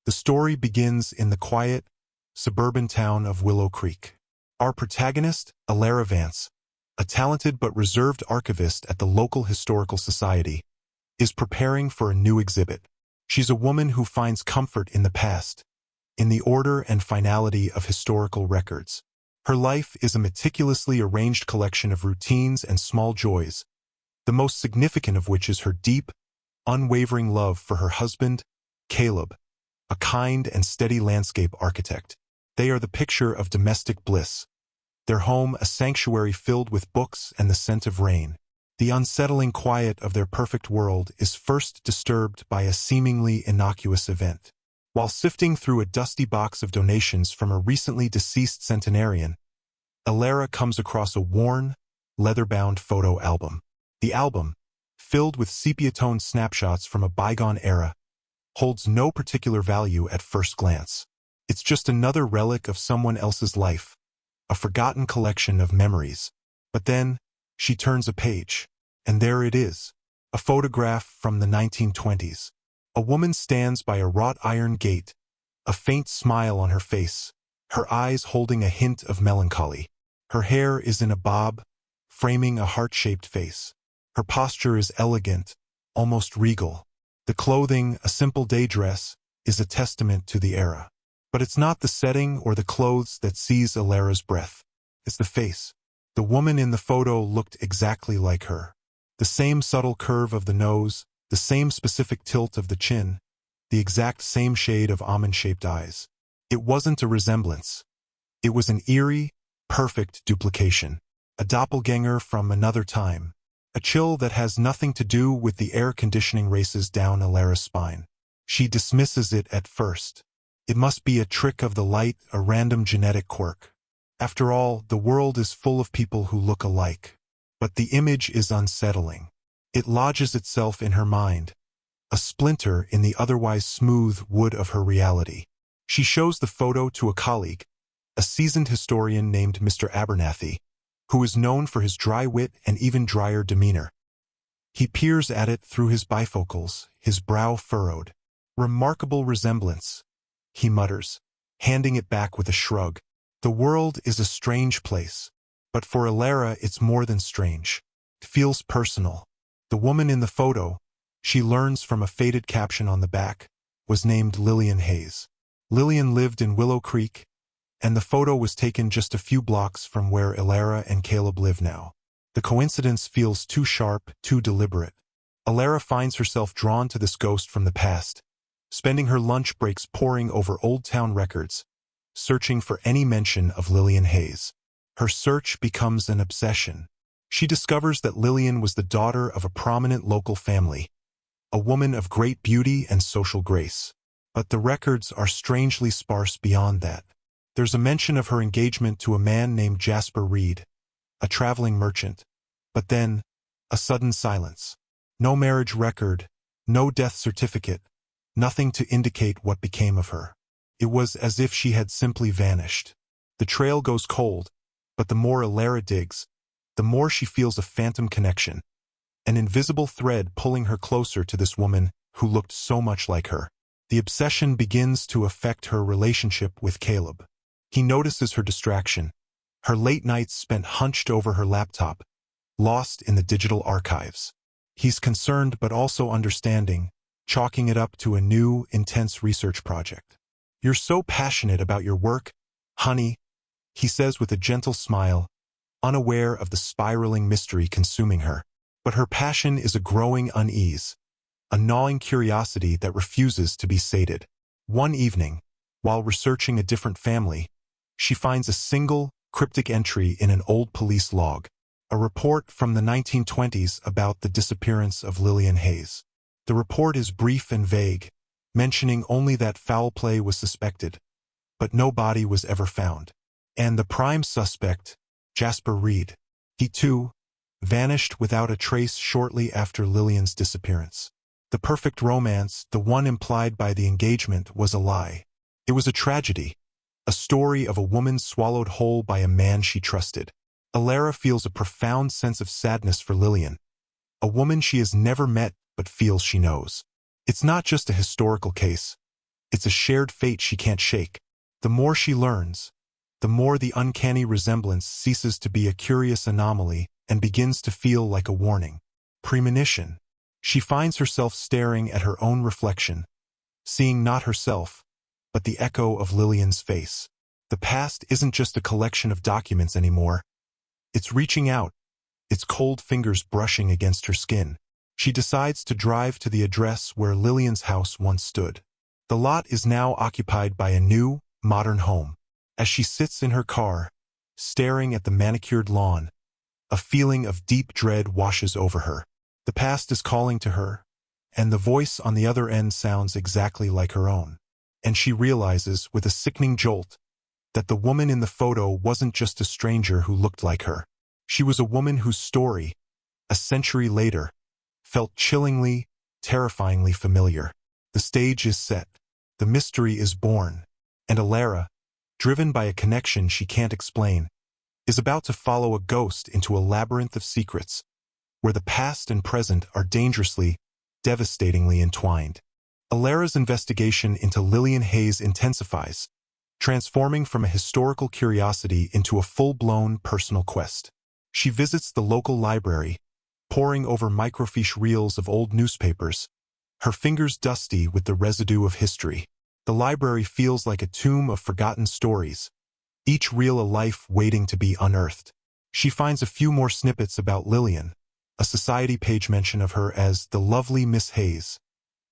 The story begins in the quiet, suburban town of Willow Creek. Our protagonist, Elara Vance, a talented but reserved archivist at the local historical society, is preparing for a new exhibit. She's a woman who finds comfort in the past, in the order and finality of historical records. Her life is a meticulously arranged collection of routines and small joys, the most significant of which is her deep, unwavering love for her husband, Caleb, a kind and steady landscape architect. They are the picture of domestic bliss, their home a sanctuary filled with books and the scent of rain. The unsettling quiet of their perfect world is first disturbed by a seemingly innocuous event. While sifting through a dusty box of donations from a recently deceased centenarian, Elara comes across a worn, leather-bound photo album. The album, filled with sepia-toned snapshots from a bygone era, holds no particular value at first glance. It's just another relic of someone else's life, a forgotten collection of memories. But then, she turns a page, and there it is, a photograph from the 1920s. A woman stands by a wrought iron gate, a faint smile on her face, her eyes holding a hint of melancholy. Her hair is in a bob, framing a heart-shaped face. Her posture is elegant, almost regal. The clothing, a simple day dress, is a testament to the era. But it's not the setting or the clothes that seize Elara's breath. It's the face. The woman in the photo looked exactly like her. The same subtle curve of the nose, the same specific tilt of the chin, the exact same shade of almond-shaped eyes. It wasn't a resemblance. It was an eerie, perfect duplication. A doppelganger from another time. A chill that has nothing to do with the air conditioning races down Elara's spine. She dismisses it at first. It must be a trick of the light, a random genetic quirk. After all, the world is full of people who look alike. But the image is unsettling. It lodges itself in her mind, a splinter in the otherwise smooth wood of her reality. She shows the photo to a colleague, a seasoned historian named Mr. Abernathy, who is known for his dry wit and even drier demeanor. He peers at it through his bifocals, his brow furrowed. "Remarkable resemblance," he mutters, handing it back with a shrug. The world is a strange place, but for Elara it's more than strange. It feels personal. The woman in the photo, she learns from a faded caption on the back, was named Lillian Hayes. Lillian lived in Willow Creek, and the photo was taken just a few blocks from where Elara and Caleb live now. The coincidence feels too sharp, too deliberate. Elara finds herself drawn to this ghost from the past, spending her lunch breaks poring over old town records, searching for any mention of Lillian Hayes. Her search becomes an obsession. She discovers that Lillian was the daughter of a prominent local family, a woman of great beauty and social grace. But the records are strangely sparse beyond that. There's a mention of her engagement to a man named Jasper Reed, a traveling merchant. But then, a sudden silence. No marriage record, no death certificate, nothing to indicate what became of her. It was as if she had simply vanished. The trail goes cold, but the more Elara digs, the more she feels a phantom connection, an invisible thread pulling her closer to this woman who looked so much like her. The obsession begins to affect her relationship with Caleb. He notices her distraction, her late nights spent hunched over her laptop, lost in the digital archives. He's concerned but also understanding, chalking it up to a new, intense research project. "You're so passionate about your work, honey," he says with a gentle smile, unaware of the spiraling mystery consuming her. But her passion is a growing unease, a gnawing curiosity that refuses to be sated. One evening, while researching a different family, she finds a single, cryptic entry in an old police log, a report from the 1920s about the disappearance of Lillian Hayes. The report is brief and vague, mentioning only that foul play was suspected, but no body was ever found. And the prime suspect, Jasper Reed, he too, vanished without a trace shortly after Lillian's disappearance. The perfect romance, the one implied by the engagement, was a lie. It was a tragedy, a story of a woman swallowed whole by a man she trusted. Elara feels a profound sense of sadness for Lillian, a woman she has never met but feels she knows. It's not just a historical case. It's a shared fate she can't shake. The more she learns, the more the uncanny resemblance ceases to be a curious anomaly and begins to feel like a warning. Premonition. She finds herself staring at her own reflection, seeing not herself, but the echo of Lillian's face. The past isn't just a collection of documents anymore. It's reaching out, its cold fingers brushing against her skin. She decides to drive to the address where Lillian's house once stood. The lot is now occupied by a new, modern home. As she sits in her car, staring at the manicured lawn, a feeling of deep dread washes over her. The past is calling to her, and the voice on the other end sounds exactly like her own. And she realizes, with a sickening jolt, that the woman in the photo wasn't just a stranger who looked like her. She was a woman whose story, a century later, felt chillingly, terrifyingly familiar. The stage is set. The mystery is born. And Elara, driven by a connection she can't explain, is about to follow a ghost into a labyrinth of secrets, where the past and present are dangerously, devastatingly entwined. Elara's investigation into Lillian Hayes intensifies, transforming from a historical curiosity into a full-blown personal quest. She visits the local library, poring over microfiche reels of old newspapers, her fingers dusty with the residue of history. The library feels like a tomb of forgotten stories, each reel a life waiting to be unearthed. She finds a few more snippets about Lillian, a society page mention of her as the lovely Miss Hayes,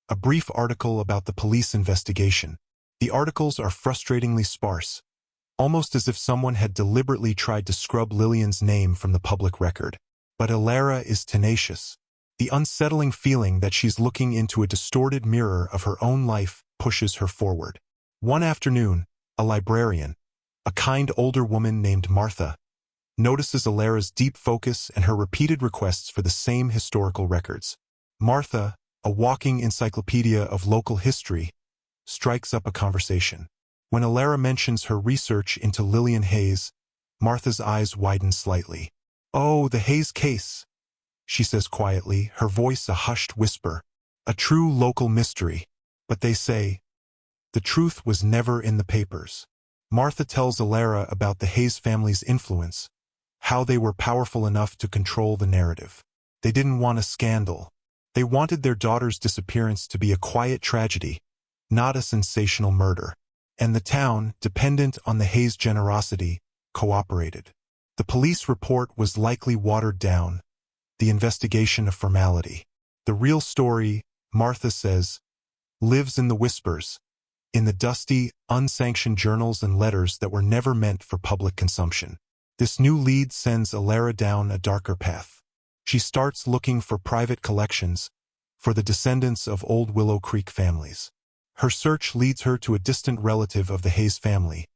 a brief article about the police investigation. The articles are frustratingly sparse, almost as if someone had deliberately tried to scrub Lillian's name from the public record. But Elara is tenacious. The unsettling feeling that she's looking into a distorted mirror of her own life pushes her forward. One afternoon, a librarian, a kind older woman named Martha, notices Elara's deep focus and her repeated requests for the same historical records. Martha, a walking encyclopedia of local history, strikes up a conversation. When Elara mentions her research into Lillian Hayes, Martha's eyes widen slightly. "Oh, the Hayes case," she says quietly, her voice a hushed whisper. "A true local mystery. But they say, the truth was never in the papers." Martha tells Elara about the Hayes family's influence, how they were powerful enough to control the narrative. They didn't want a scandal. They wanted their daughter's disappearance to be a quiet tragedy, not a sensational murder. And the town, dependent on the Hayes' generosity, cooperated. The police report was likely watered down, the investigation a formality. The real story, Martha says, lives in the whispers, in the dusty, unsanctioned journals and letters that were never meant for public consumption. This new lead sends Elara down a darker path. She starts looking for private collections, for the descendants of old Willow Creek families. Her search leads her to a distant relative of the Hayes family,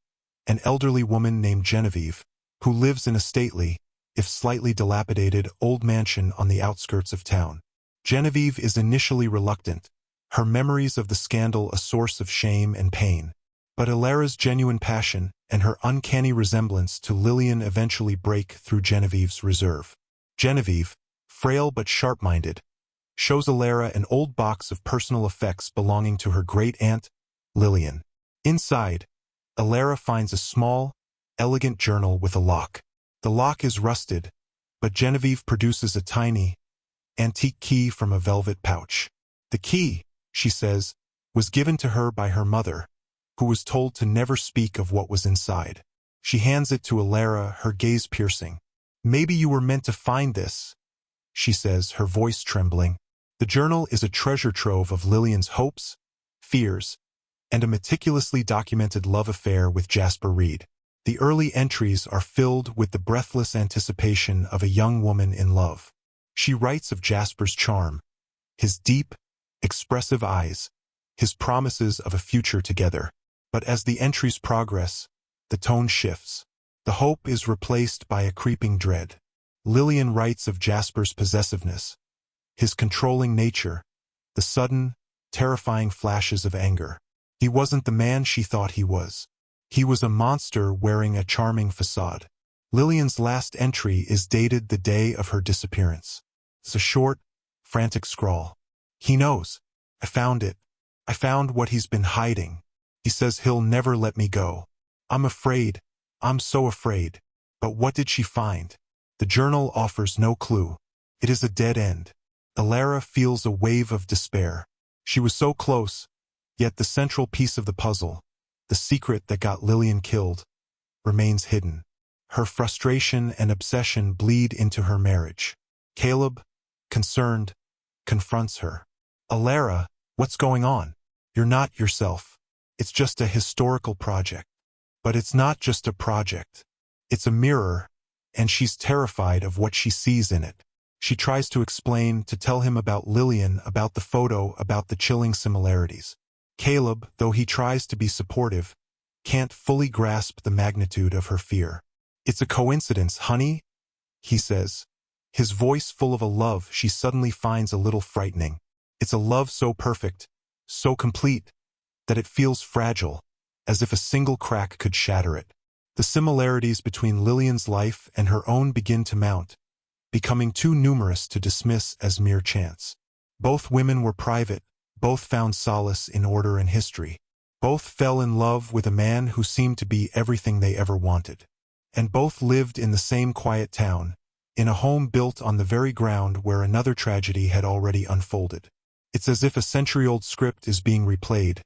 an elderly woman named Genevieve, who lives in a stately, if slightly dilapidated, old mansion on the outskirts of town. Genevieve is initially reluctant, her memories of the scandal a source of shame and pain. But Elara's genuine passion and her uncanny resemblance to Lillian eventually break through Genevieve's reserve. Genevieve, frail but sharp-minded, shows Elara an old box of personal effects belonging to her great-aunt, Lillian. Inside, Elara finds a small, elegant journal with a lock. The lock is rusted, but Genevieve produces a tiny, antique key from a velvet pouch. The key, she says, was given to her by her mother, who was told to never speak of what was inside. She hands it to Elara, her gaze piercing. "Maybe you were meant to find this," she says, her voice trembling. The journal is a treasure trove of Lillian's hopes, fears, and a meticulously documented love affair with Jasper Reed. The early entries are filled with the breathless anticipation of a young woman in love. She writes of Jasper's charm, his deep, expressive eyes, his promises of a future together. But as the entries progress, the tone shifts. The hope is replaced by a creeping dread. Lillian writes of Jasper's possessiveness, his controlling nature, the sudden, terrifying flashes of anger. He wasn't the man she thought he was. He was a monster wearing a charming facade. Lillian's last entry is dated the day of her disappearance. It's a short, frantic scrawl. "He knows. I found it. I found what he's been hiding. He says he'll never let me go. I'm afraid. I'm so afraid. But what did she find? The journal offers no clue. It is a dead end. Elara feels a wave of despair. She was so close, yet the central piece of the puzzle, the secret that got Lillian killed, remains hidden. Her frustration and obsession bleed into her marriage. Caleb, concerned, confronts her. Elara, what's going on? You're not yourself. It's just a historical project. But it's not just a project. It's a mirror, and she's terrified of what she sees in it. She tries to explain, to tell him about Lillian, about the photo, about the chilling similarities. Caleb, though he tries to be supportive, can't fully grasp the magnitude of her fear. It's a coincidence, honey, he says, his voice full of a love she suddenly finds a little frightening. It's a love so perfect, so complete, that it feels fragile, as if a single crack could shatter it. The similarities between Lillian's life and her own begin to mount, becoming too numerous to dismiss as mere chance. Both women were private, both found solace in order and history. Both fell in love with a man who seemed to be everything they ever wanted. And both lived in the same quiet town, in a home built on the very ground where another tragedy had already unfolded. It's as if a century-old script is being replayed,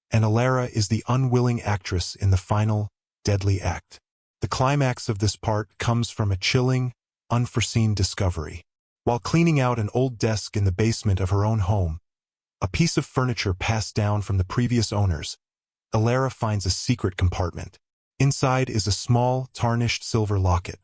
and Elara is the unwilling actress in the final, deadly act. The climax of this part comes from a chilling, unforeseen discovery. While cleaning out an old desk in the basement of her own home, a piece of furniture passed down from the previous owners, Elara finds a secret compartment. Inside is a small, tarnished silver locket.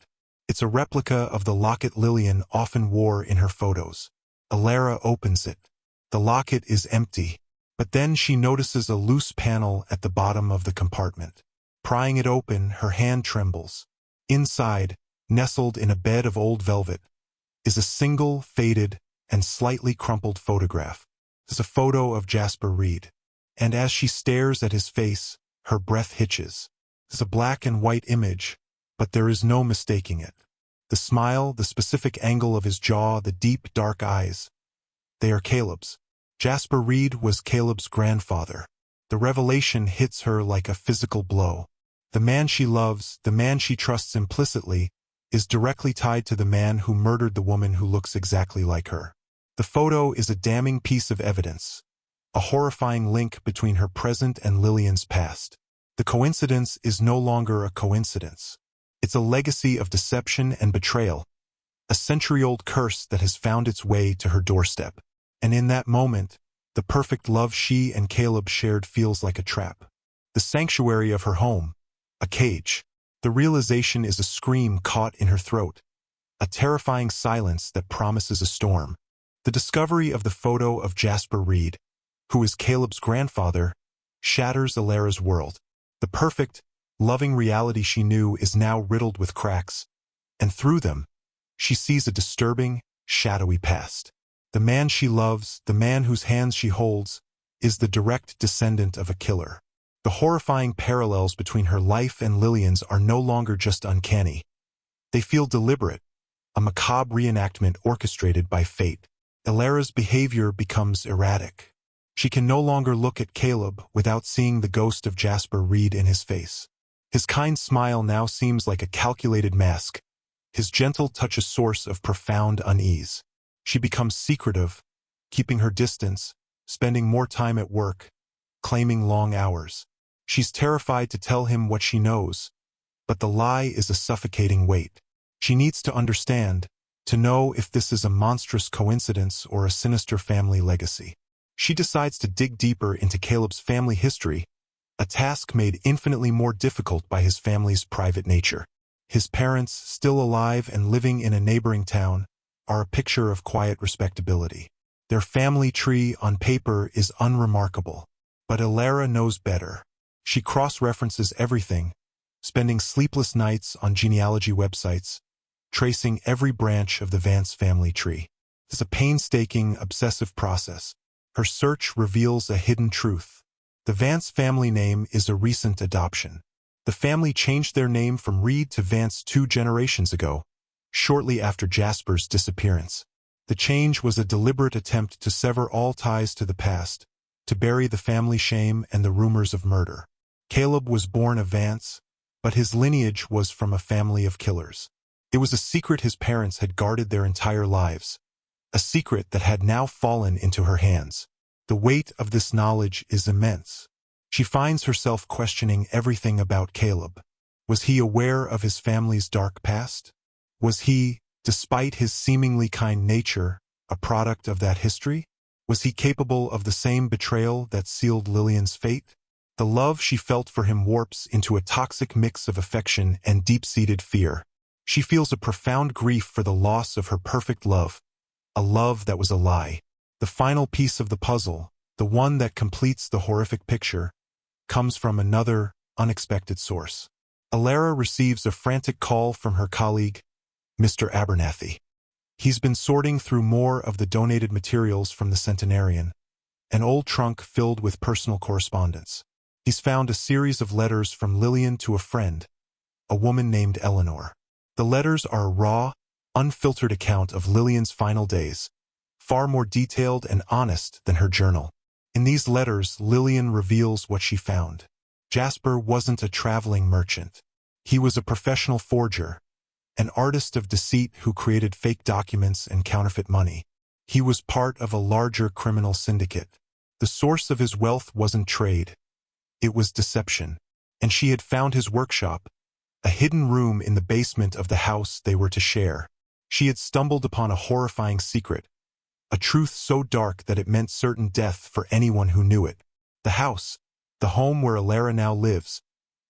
It's a replica of the locket Lillian often wore in her photos. Elara opens it. The locket is empty, but then she notices a loose panel at the bottom of the compartment. Prying it open, her hand trembles. Inside, nestled in a bed of old velvet, is a single, faded, and slightly crumpled photograph. It's a photo of Jasper Reed. And as she stares at his face, her breath hitches. It's a black and white image, but there is no mistaking it. The smile, the specific angle of his jaw, the deep, dark eyes. They are Caleb's. Jasper Reed was Caleb's grandfather. The revelation hits her like a physical blow. The man she loves, the man she trusts implicitly, is directly tied to the man who murdered the woman who looks exactly like her. The photo is a damning piece of evidence, a horrifying link between her present and Lillian's past. The coincidence is no longer a coincidence. It's a legacy of deception and betrayal, a century-old curse that has found its way to her doorstep. And in that moment, the perfect love she and Caleb shared feels like a trap. The sanctuary of her home, a cage. The realization is a scream caught in her throat, a terrifying silence that promises a storm. The discovery of the photo of Jasper Reed, who is Caleb's grandfather, shatters Elara's world. The perfect, loving reality she knew is now riddled with cracks, and through them, she sees a disturbing, shadowy past. The man she loves, the man whose hands she holds, is the direct descendant of a killer. The horrifying parallels between her life and Lillian's are no longer just uncanny. They feel deliberate, a macabre reenactment orchestrated by fate. Elara's behavior becomes erratic. She can no longer look at Caleb without seeing the ghost of Jasper Reed in his face. His kind smile now seems like a calculated mask, his gentle touch a source of profound unease. She becomes secretive, keeping her distance, spending more time at work, claiming long hours. She's terrified to tell him what she knows, but the lie is a suffocating weight. She needs to understand, to know if this is a monstrous coincidence or a sinister family legacy. She decides to dig deeper into Caleb's family history, a task made infinitely more difficult by his family's private nature. His parents, still alive and living in a neighboring town, are a picture of quiet respectability. Their family tree on paper is unremarkable, but Elara knows better. She cross-references everything, spending sleepless nights on genealogy websites, tracing every branch of the Vance family tree. It's a painstaking, obsessive process. Her search reveals a hidden truth. The Vance family name is a recent adoption. The family changed their name from Reed to Vance 2 generations ago, shortly after Jasper's disappearance. The change was a deliberate attempt to sever all ties to the past, to bury the family shame and the rumors of murder. Caleb was born a Vance, but his lineage was from a family of killers. It was a secret his parents had guarded their entire lives, a secret that had now fallen into her hands. The weight of this knowledge is immense. She finds herself questioning everything about Caleb. Was he aware of his family's dark past? Was he, despite his seemingly kind nature, a product of that history? Was he capable of the same betrayal that sealed Lillian's fate? The love she felt for him warps into a toxic mix of affection and deep-seated fear. She feels a profound grief for the loss of her perfect love, a love that was a lie. The final piece of the puzzle, the one that completes the horrific picture, comes from another, unexpected source. Elara receives a frantic call from her colleague, Mr. Abernathy. He's been sorting through more of the donated materials from the centenarian, an old trunk filled with personal correspondence. He's found a series of letters from Lillian to a friend, a woman named Eleanor. The letters are a raw, unfiltered account of Lillian's final days, far more detailed and honest than her journal. In these letters, Lillian reveals what she found. Jasper wasn't a traveling merchant. He was a professional forger, an artist of deceit who created fake documents and counterfeit money. He was part of a larger criminal syndicate. The source of his wealth wasn't trade. It was deception. And she had found his workshop, a hidden room in the basement of the house they were to share. She had stumbled upon a horrifying secret, a truth so dark that it meant certain death for anyone who knew it. The house, the home where Elara now lives,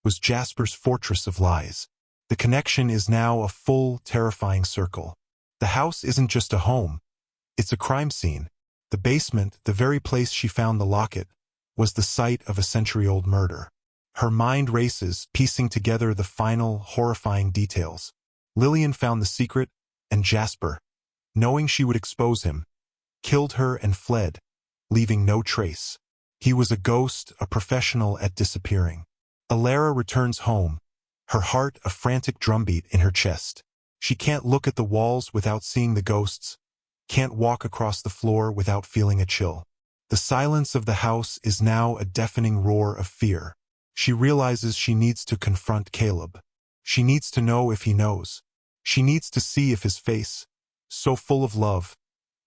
was Jasper's fortress of lies. The connection is now a full, terrifying circle. The house isn't just a home. It's a crime scene. The basement, the very place she found the locket, was the site of a century-old murder. Her mind races, piecing together the final, horrifying details. Lillian found the secret, and Jasper, knowing she would expose him, killed her and fled, leaving no trace. He was a ghost, a professional at disappearing. Elara returns home, her heart a frantic drumbeat in her chest. She can't look at the walls without seeing the ghosts, can't walk across the floor without feeling a chill. The silence of the house is now a deafening roar of fear. She realizes she needs to confront Caleb. She needs to know if he knows. She needs to see if his face, so full of love,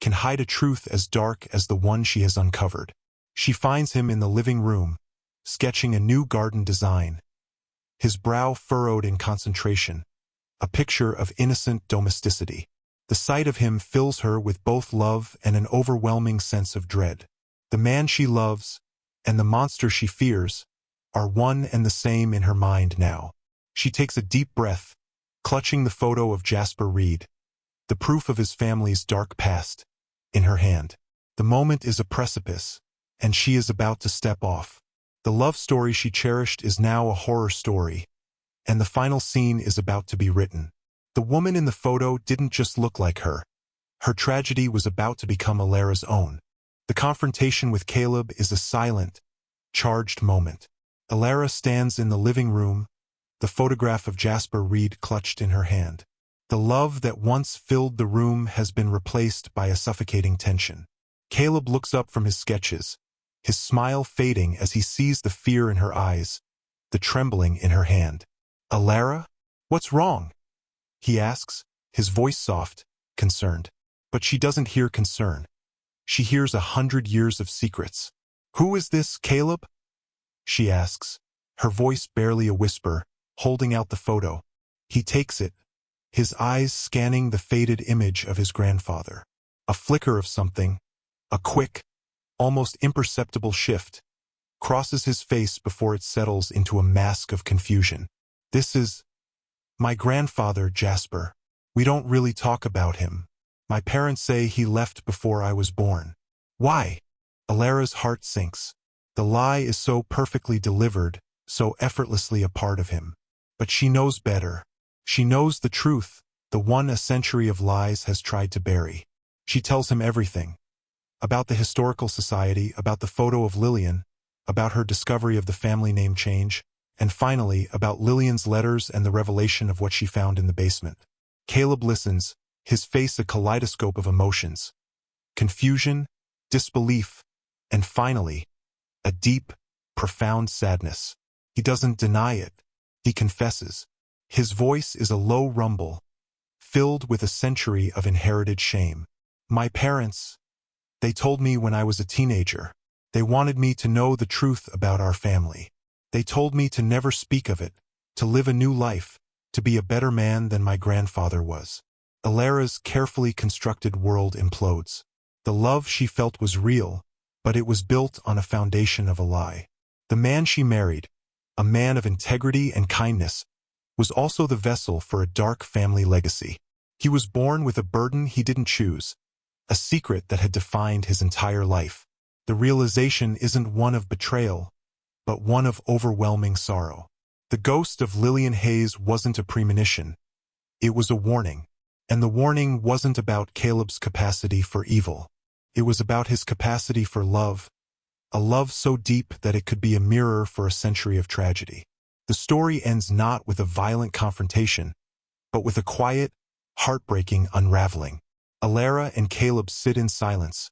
can hide a truth as dark as the one she has uncovered. She finds him in the living room, sketching a new garden design, his brow furrowed in concentration, a picture of innocent domesticity. The sight of him fills her with both love and an overwhelming sense of dread. The man she loves, and the monster she fears, are one and the same in her mind now. She takes a deep breath, clutching the photo of Jasper Reed, the proof of his family's dark past, in her hand. The moment is a precipice, and she is about to step off. The love story she cherished is now a horror story, and the final scene is about to be written. The woman in the photo didn't just look like her. Her tragedy was about to become Elara's own. The confrontation with Caleb is a silent, charged moment. Elara stands in the living room, the photograph of Jasper Reed clutched in her hand. The love that once filled the room has been replaced by a suffocating tension. Caleb looks up from his sketches, his smile fading as he sees the fear in her eyes, the trembling in her hand. "Elara? What's wrong?" he asks, his voice soft, concerned. But she doesn't hear concern. She hears 100 years of secrets. "Who is this, Caleb?" she asks, her voice barely a whisper, holding out the photo. He takes it, his eyes scanning the faded image of his grandfather. A flicker of something, a quick, almost imperceptible shift, crosses his face before it settles into a mask of confusion. "This is my grandfather, Jasper. We don't really talk about him. My parents say he left before I was born." "Why?" Elara's heart sinks. The lie is so perfectly delivered, so effortlessly a part of him. But she knows better. She knows the truth, the one a century of lies has tried to bury. She tells him everything. About the historical society, about the photo of Lillian, about her discovery of the family name change, and finally about Lillian's letters and the revelation of what she found in the basement. Caleb listens, his face a kaleidoscope of emotions. Confusion, disbelief, and finally, a deep, profound sadness. He doesn't deny it. He confesses. His voice is a low rumble, filled with a century of inherited shame. My parents, they told me when I was a teenager. They wanted me to know the truth about our family. They told me to never speak of it, to live a new life, to be a better man than my grandfather was. Elara's carefully constructed world implodes. The love she felt was real, but it was built on a foundation of a lie. The man she married, a man of integrity and kindness, was also the vessel for a dark family legacy. He was born with a burden he didn't choose, a secret that had defined his entire life. The realization isn't one of betrayal, but one of overwhelming sorrow. The ghost of Lillian Hayes wasn't a premonition. It was a warning. And the warning wasn't about Caleb's capacity for evil. It was about his capacity for love, a love so deep that it could be a mirror for a century of tragedy. The story ends not with a violent confrontation, but with a quiet, heartbreaking unraveling. Elara and Caleb sit in silence,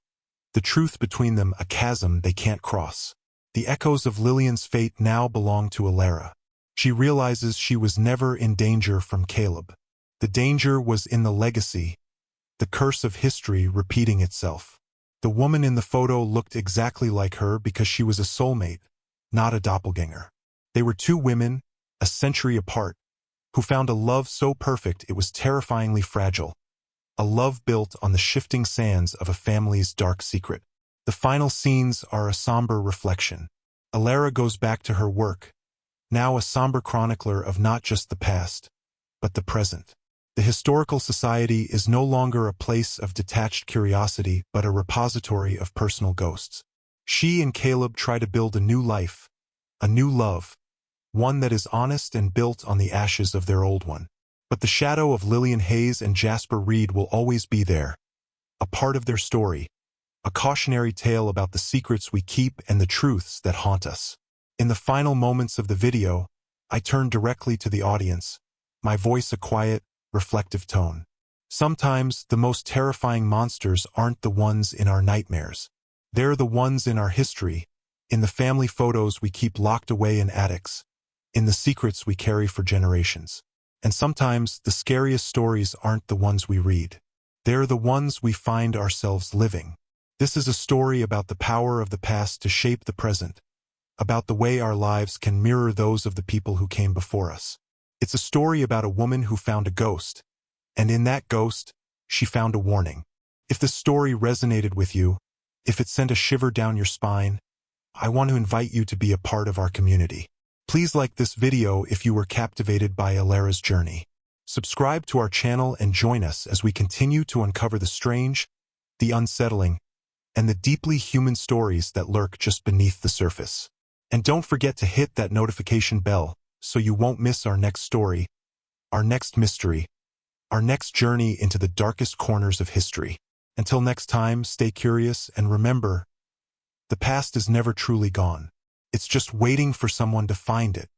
the truth between them a chasm they can't cross. The echoes of Lillian's fate now belong to Elara. She realizes she was never in danger from Caleb. The danger was in the legacy, the curse of history repeating itself. The woman in the photo looked exactly like her because she was a soulmate, not a doppelganger. They were two women, a century apart, who found a love so perfect it was terrifyingly fragile, a love built on the shifting sands of a family's dark secret. The final scenes are a somber reflection. Elara goes back to her work, now a somber chronicler of not just the past, but the present. The Historical Society is no longer a place of detached curiosity, but a repository of personal ghosts. She and Caleb try to build a new life, a new love, one that is honest and built on the ashes of their old one. But the shadow of Lillian Hayes and Jasper Reed will always be there, a part of their story, a cautionary tale about the secrets we keep and the truths that haunt us. In the final moments of the video, I turn directly to the audience, my voice a quiet, reflective tone. Sometimes the most terrifying monsters aren't the ones in our nightmares. They're the ones in our history, in the family photos we keep locked away in attics, in the secrets we carry for generations. And sometimes the scariest stories aren't the ones we read. They're the ones we find ourselves living. This is a story about the power of the past to shape the present, about the way our lives can mirror those of the people who came before us. It's a story about a woman who found a ghost, and in that ghost, she found a warning. If this story resonated with you, if it sent a shiver down your spine, I want to invite you to be a part of our community. Please like this video if you were captivated by Elara's journey. Subscribe to our channel and join us as we continue to uncover the strange, the unsettling, and the deeply human stories that lurk just beneath the surface. And don't forget to hit that notification bell so you won't miss our next story, our next mystery, our next journey into the darkest corners of history. Until next time, stay curious and remember, the past is never truly gone. It's just waiting for someone to find it.